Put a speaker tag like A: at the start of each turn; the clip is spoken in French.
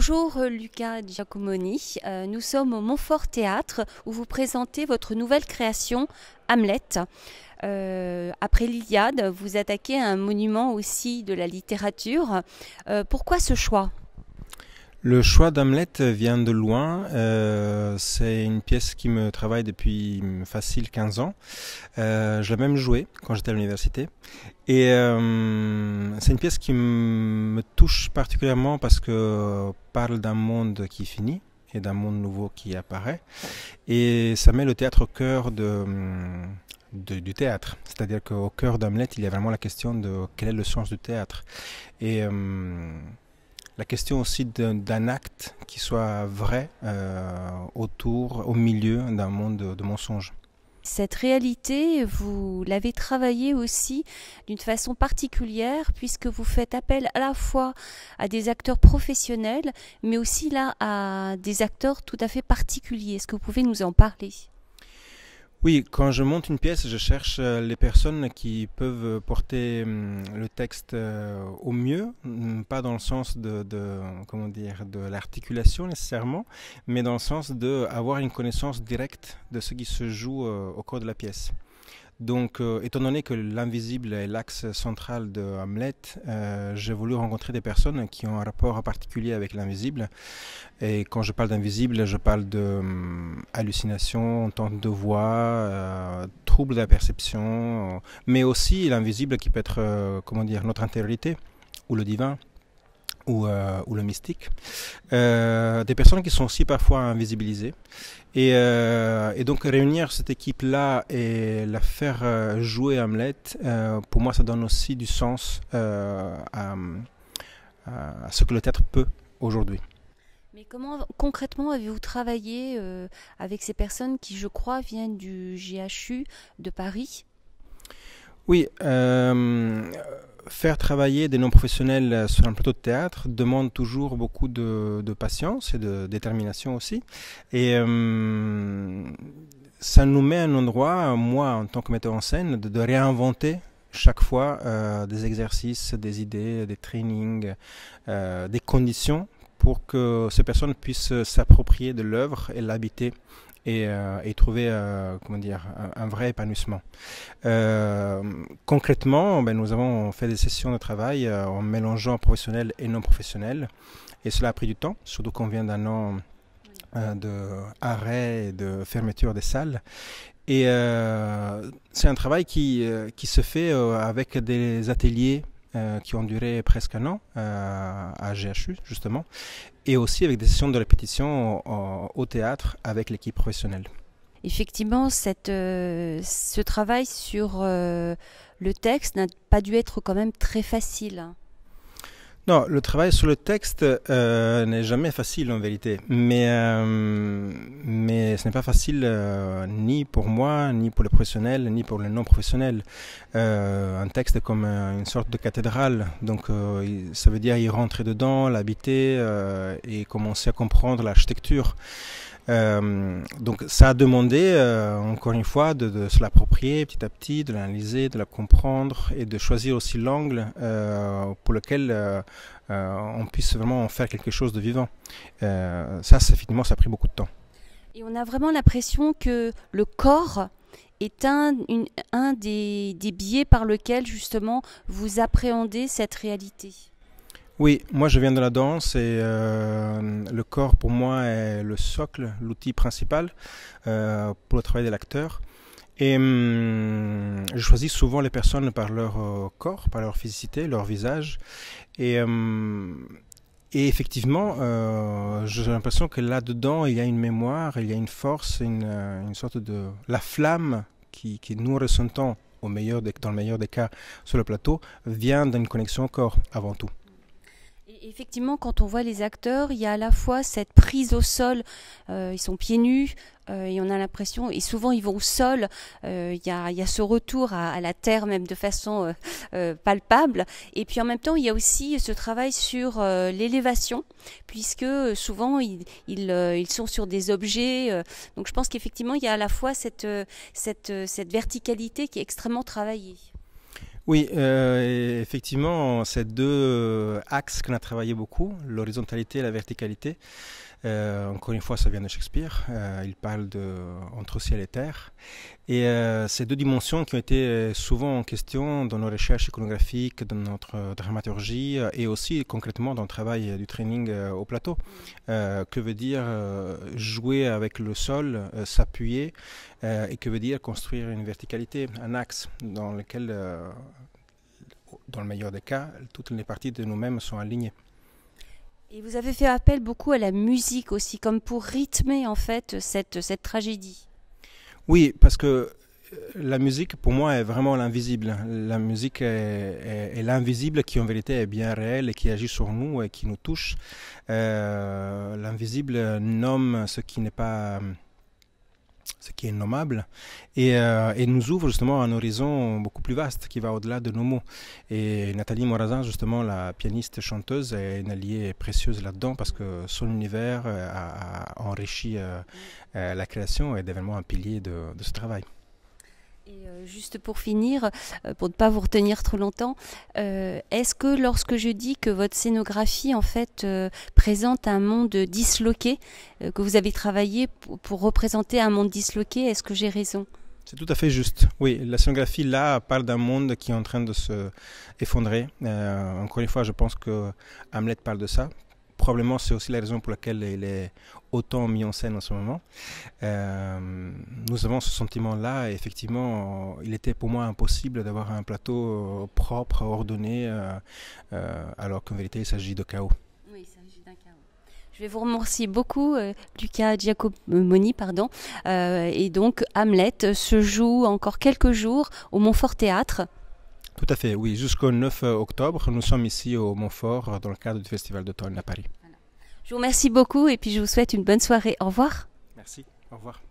A: Bonjour Luca Giacomoni, nous sommes au Montfort Théâtre où vous présentez votre nouvelle création Hamlet. Après l'Iliade, vous attaquez à un monument aussi de la littérature. Pourquoi ce choix ?
B: Le choix d'Hamlet vient de loin. C'est une pièce qui me travaille depuis facile 15 ans. Je l'ai même jouée quand j'étais à l'université. Et c'est une pièce qui me touche particulièrement parce que parle d'un monde qui finit et d'un monde nouveau qui apparaît. Et ça met le théâtre au cœur du théâtre. C'est-à-dire qu'au cœur d'Hamlet, il y a vraiment la question de quel est le sens du théâtre. Et la question aussi d'un acte qui soit vrai au milieu d'un monde de mensonges.
A: Cette réalité, vous l'avez travaillée aussi d'une façon particulière puisque vous faites appel à la fois à des acteurs professionnels mais aussi là à des acteurs tout à fait particuliers. Est-ce que vous pouvez nous en parler ?
B: Oui, quand je monte une pièce, je cherche les personnes qui peuvent porter le texte au mieux, pas dans le sens de l'articulation nécessairement, mais dans le sens d'avoir une connaissance directe de ce qui se joue au cours de la pièce. Donc, étant donné que l'invisible est l'axe central de Hamlet, j'ai voulu rencontrer des personnes qui ont un rapport particulier avec l'invisible. Et quand je parle d'invisible, je parle de hallucinations, entente de voix, troubles de la perception, mais aussi l'invisible qui peut être, notre intériorité ou le divin. Ou le mystique, des personnes qui sont aussi parfois invisibilisées. Et donc réunir cette équipe-là et la faire jouer Hamlet, pour moi ça donne aussi du sens à ce que le théâtre peut aujourd'hui.
A: Mais comment concrètement avez-vous travaillé avec ces personnes qui, je crois, viennent du GHU de Paris ?
B: Oui, faire travailler des non-professionnels sur un plateau de théâtre demande toujours beaucoup de patience et de détermination aussi. Et ça nous met à un endroit, moi en tant que metteur en scène, de réinventer chaque fois des exercices, des idées, des trainings, des conditions pour que ces personnes puissent s'approprier de l'œuvre et l'habiter. Et trouver un vrai épanouissement. Concrètement, nous avons fait des sessions de travail en mélangeant professionnel et non professionnel, et cela a pris du temps, surtout qu'on vient d'un an d'arrêt et de fermeture des salles. Et c'est un travail qui se fait avec des ateliers qui ont duré presque un an à GHU justement, et aussi avec des sessions de répétition au théâtre avec l'équipe professionnelle.
A: Effectivement, ce travail sur le texte n'a pas dû être quand même très facile.
B: Non, le travail sur le texte n'est jamais facile en vérité, mais ce n'est pas facile ni pour moi, ni pour les professionnels, ni pour les non-professionnels. Un texte est comme une sorte de cathédrale, donc ça veut dire y rentrer dedans, l'habiter et commencer à comprendre l'architecture. Donc ça a demandé encore une fois de se l'approprier petit à petit, de l'analyser, de la comprendre et de choisir aussi l'angle pour lequel on puisse vraiment en faire quelque chose de vivant. Effectivement, ça a pris beaucoup de temps.
A: Et on a vraiment l'impression que le corps est un des biais par lequel justement vous appréhendez cette réalité.
B: Oui, moi je viens de la danse et le corps pour moi est le socle, l'outil principal pour le travail de l'acteur. Et je choisis souvent les personnes par leur corps, par leur physicité, leur visage. Et effectivement, j'ai l'impression que là-dedans, il y a une mémoire, il y a une force, une sorte de... La flamme qui nous ressentons dans le meilleur des cas sur le plateau vient d'une connexion au corps avant tout.
A: Effectivement, quand on voit les acteurs, il y a à la fois cette prise au sol, ils sont pieds nus, et on a l'impression, et souvent ils vont au sol, il y a ce retour à la terre même de façon palpable, et puis en même temps il y a aussi ce travail sur l'élévation, puisque souvent ils sont sur des objets, donc je pense qu'effectivement il y a à la fois cette verticalité qui est extrêmement travaillée.
B: Oui, et effectivement, ces deux axes qu'on a travaillé beaucoup, l'horizontalité et la verticalité. Encore une fois, ça vient de Shakespeare. Il parle de entre ciel et terre. Et ces deux dimensions qui ont été souvent en question dans nos recherches iconographiques, dans notre dramaturgie et aussi concrètement dans le travail du training au plateau. Que veut dire jouer avec le sol, s'appuyer et que veut dire construire une verticalité, un axe dans lequel, dans le meilleur des cas, toutes les parties de nous-mêmes sont alignées.
A: Et vous avez fait appel beaucoup à la musique aussi, comme pour rythmer en fait cette tragédie.
B: Oui, parce que la musique pour moi est vraiment l'invisible. La musique est l'invisible qui en vérité est bien réel et qui agit sur nous et qui nous touche. L'invisible nomme ce qui n'est pas... ce qui est nommable, et nous ouvre justement un horizon beaucoup plus vaste qui va au-delà de nos mots. Et Nathalie Morazin, justement, la pianiste chanteuse, est une alliée précieuse là-dedans parce que son univers a enrichi la création et est vraiment un pilier de ce travail.
A: Et juste pour finir, pour ne pas vous retenir trop longtemps, est-ce que lorsque je dis que votre scénographie en fait présente un monde disloqué, que vous avez travaillé pour représenter un monde disloqué, est-ce que j'ai raison?
B: C'est tout à fait juste. Oui, la scénographie là parle d'un monde qui est en train de se effondrer. Encore une fois, je pense que Hamlet parle de ça. Probablement, c'est aussi la raison pour laquelle il est autant mis en scène en ce moment. Nous avons ce sentiment-là et effectivement, il était pour moi impossible d'avoir un plateau propre, ordonné, alors qu'en vérité, il s'agit de chaos.
A: Oui, il s'agit d'un chaos. Je vais vous remercier beaucoup, Luca Giacomoni, pardon. Et donc, Hamlet se joue encore quelques jours au Montfort Théâtre.
B: Tout à fait, oui. Jusqu'au 9 octobre, nous sommes ici au Montfort dans le cadre du Festival d'automne à Paris.
A: Voilà. Je vous remercie beaucoup et puis je vous souhaite une bonne soirée. Au revoir.
B: Merci, au revoir.